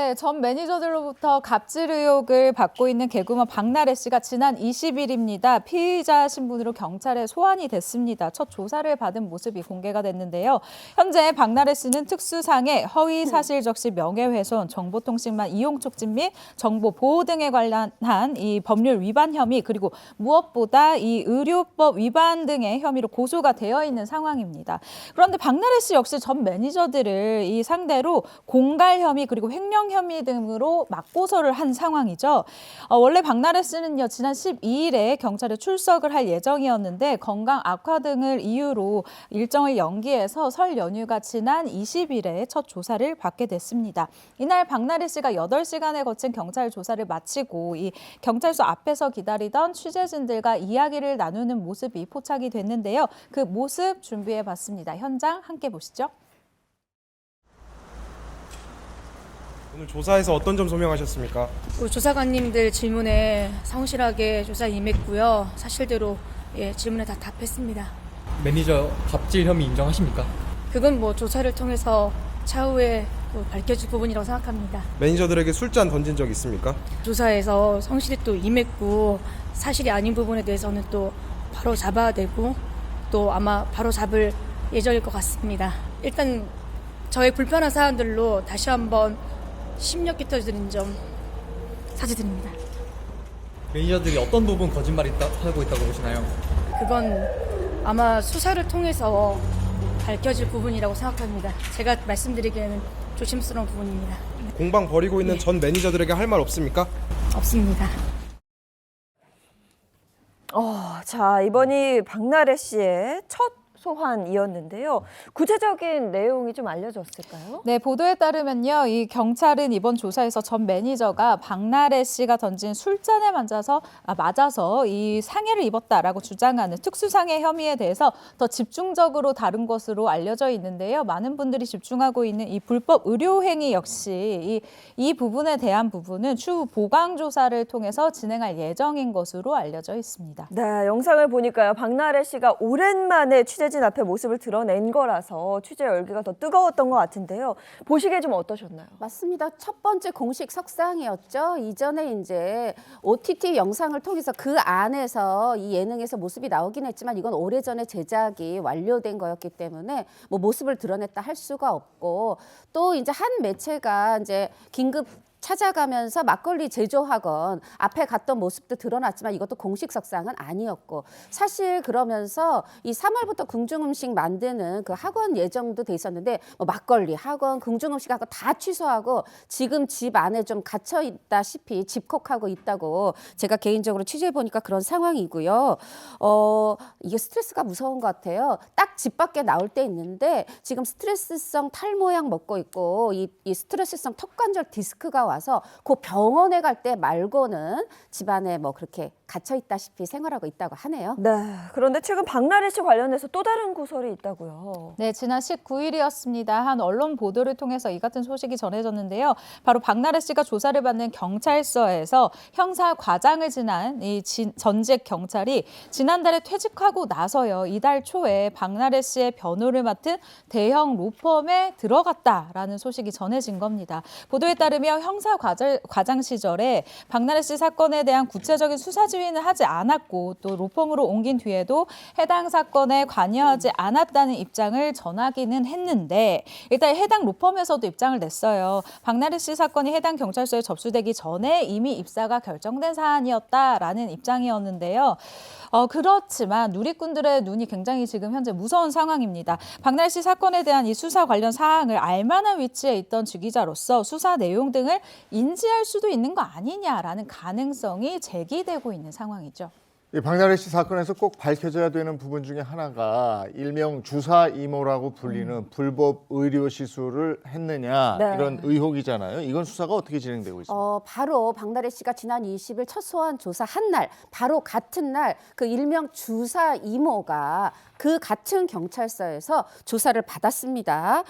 네, 전 매니저들로부터 갑질 의혹을 받고 있는 개그우먼 박나래 씨가 지난 20일입니다. 피의자 신분으로 경찰에 소환이 됐습니다. 첫 조사를 받은 모습이 공개가 됐는데요. 현재 박나래 씨는 특수상해, 허위 사실 적시 명예훼손, 정보통신망 이용 촉진 및 정보 보호 등에 관련한 이 법률 위반 혐의, 그리고 무엇보다 이 의료법 위반 등의 혐의로 고소가 되어 있는 상황입니다. 그런데 박나래 씨 역시 전 매니저들을 이 상대로 공갈 혐의 그리고 횡령 혐의 등으로 맞고소를 한 상황이죠. 원래 박나래 씨는요, 지난 12일에 경찰에 출석을 할 예정이었는데 건강 악화 등을 이유로 일정을 연기해서 설 연휴가 지난 20일에 첫 조사를 받게 됐습니다. 이날 박나래 씨가 8시간에 거친 경찰 조사를 마치고 이 경찰서 앞에서 기다리던 취재진들과 이야기를 나누는 모습이 포착이 됐는데요. 그 모습 준비해봤습니다. 현장 함께 보시죠. 오늘 조사에서 어떤 점 소명하셨습니까? 조사관님들 질문에 성실하게 조사에 임했고요. 사실대로 질문에 다 답했습니다. 매니저 갑질 혐의 인정하십니까? 그건 조사를 통해서 차후에 또 밝혀질 부분이라고 생각합니다. 매니저들에게 술잔 던진 적 있습니까? 조사에서 성실히 또 임했고 사실이 아닌 부분에 대해서는 또 바로 잡아야 되고 또 아마 바로 잡을 예정일 것 같습니다. 일단 저의 불편한 사안들로 다시 한번 심력 끼쳐드린 점 사죄드립니다. 매니저들이 어떤 부분 거짓말이 하고 있다고 보시나요? 그건 아마 수사를 통해서 밝혀질 부분이라고 생각합니다. 제가 말씀드리기에는 조심스러운 부분입니다. 공방 벌이고 있는 전 매니저들에게 할 말 없습니까? 없습니다. 자, 이번이 박나래 씨의 첫 소환이었는데요. 구체적인 내용이 좀 알려졌을까요? 네, 보도에 따르면요, 이 경찰은 이번 조사에서 전 매니저가 박나래 씨가 던진 술잔에 맞아서 이 상해를 입었다라고 주장하는 특수상해 혐의에 대해서 더 집중적으로 다룬 것으로 알려져 있는데요. 많은 분들이 집중하고 있는 이 불법 의료 행위 역시 이 부분에 대한 부분은 추후 보강 조사를 통해서 진행할 예정인 것으로 알려져 있습니다. 네, 영상을 보니까요. 박나래 씨가 오랜만에 취재진 앞에 모습을 드러낸 거라서 취재 열기가 더 뜨거웠던 것 같은데요. 보시기에 좀 어떠셨나요? 맞습니다. 첫 번째 공식 석상이었죠. 이전에 이제 OTT 영상을 통해서 그 안에서 이 예능에서 모습이 나오긴 했지만 이건 오래전에 제작이 완료된 거였기 때문에 모습을 드러냈다 할 수가 없고 또 이제 한 매체가 이제 긴급 찾아가면서 막걸리 제조학원 앞에 갔던 모습도 드러났지만 이것도 공식 석상은 아니었고 사실 그러면서 이 3월부터 궁중음식 만드는 그 학원 예정도 돼 있었는데 막걸리 학원, 궁중음식 학원 다 취소하고 지금 집 안에 좀 갇혀 있다시피 집콕하고 있다고 제가 개인적으로 취재해 보니까 그런 상황이고요. 이게 스트레스가 무서운 것 같아요. 딱 집 밖에 나올 때 있는데 지금 스트레스성 탈모약 먹고 있고 이 스트레스성 턱관절 디스크가 와서 그 병원에 갈 때 말고는 집안에 그렇게 갇혀 있다시피 생활하고 있다고 하네요. 네, 그런데 최근 박나래 씨 관련해서 또 다른 구설이 있다고요. 네, 지난 19일이었습니다. 한 언론 보도를 통해서 이 같은 소식이 전해졌는데요. 바로 박나래 씨가 조사를 받는 경찰서에서 형사 과장을 지난 이 전직 경찰이 지난달에 퇴직하고 나서요. 이달 초에 박나래 씨의 변호를 맡은 대형 로펌에 들어갔다라는 소식이 전해진 겁니다. 보도에 따르면 형사 과장 시절에 박나래 씨 사건에 대한 구체적인 수사 지휘는 하지 않았고 또 로펌으로 옮긴 뒤에도 해당 사건에 관여하지 않았다는 입장을 전하기는 했는데 일단 해당 로펌에서도 입장을 냈어요. 박나래 씨 사건이 해당 경찰서에 접수되기 전에 이미 입사가 결정된 사안이었다라는 입장이었는데요. 그렇지만 누리꾼들의 눈이 굉장히 지금 현재 무서운 상황입니다. 박나래 씨 사건에 대한 이 수사 관련 사항을 알만한 위치에 있던 주기자로서 수사 내용 등을 인지할 수도 있는 거 아니냐라는 가능성이 제기되고 있는 상황이죠. 이 박나래 씨 사건에서 꼭 밝혀져야 되는 부분 중에 하나가 일명 주사 이모라고 불리는 불법 의료 시술을 했느냐 네. 이런 의혹이잖아요. 이건 수사가 어떻게 진행되고 있습니까? 바로 박나래 씨가 지난 20일 첫 소환 조사 한 날, 바로 같은 날 그 일명 주사 이모가 그 같은 경찰서에서 조사를 받았습니다.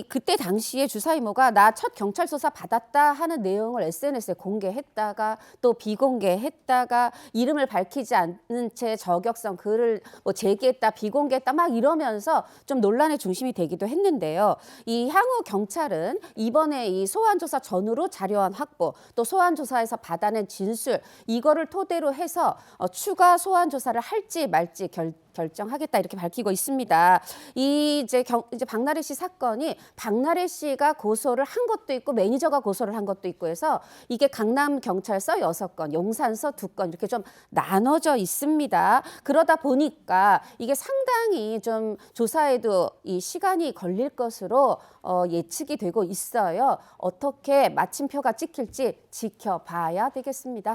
그때 당시에 주사 이모가 나 첫 경찰 조사 받았다 하는 내용을 SNS에 공개했다가 또 비공개했다가 이름을 밝히지 않는 채 저격성 글을 뭐 제기했다 비공개했다 막 이러면서 좀 논란의 중심이 되기도 했는데요. 이 향후 경찰은 이번에 이 소환 조사 전후로 자료원 확보 또 소환 조사에서 받아낸 진술 이거를 토대로 해서 추가 소환 조사를 할지 말지 결정하겠다 이렇게 밝히고 있습니다. 이제 박나래 씨 사건이 박나래 씨가 고소를 한 것도 있고 매니저가 고소를 한 것도 있고 해서 이게 강남 경찰서 6건, 용산서 2건 이렇게 좀 나눠져 있습니다. 그러다 보니까 이게 상당히 좀 조사에도 이 시간이 걸릴 것으로 예측이 되고 있어요. 어떻게 마침표가 찍힐지 지켜봐야 되겠습니다.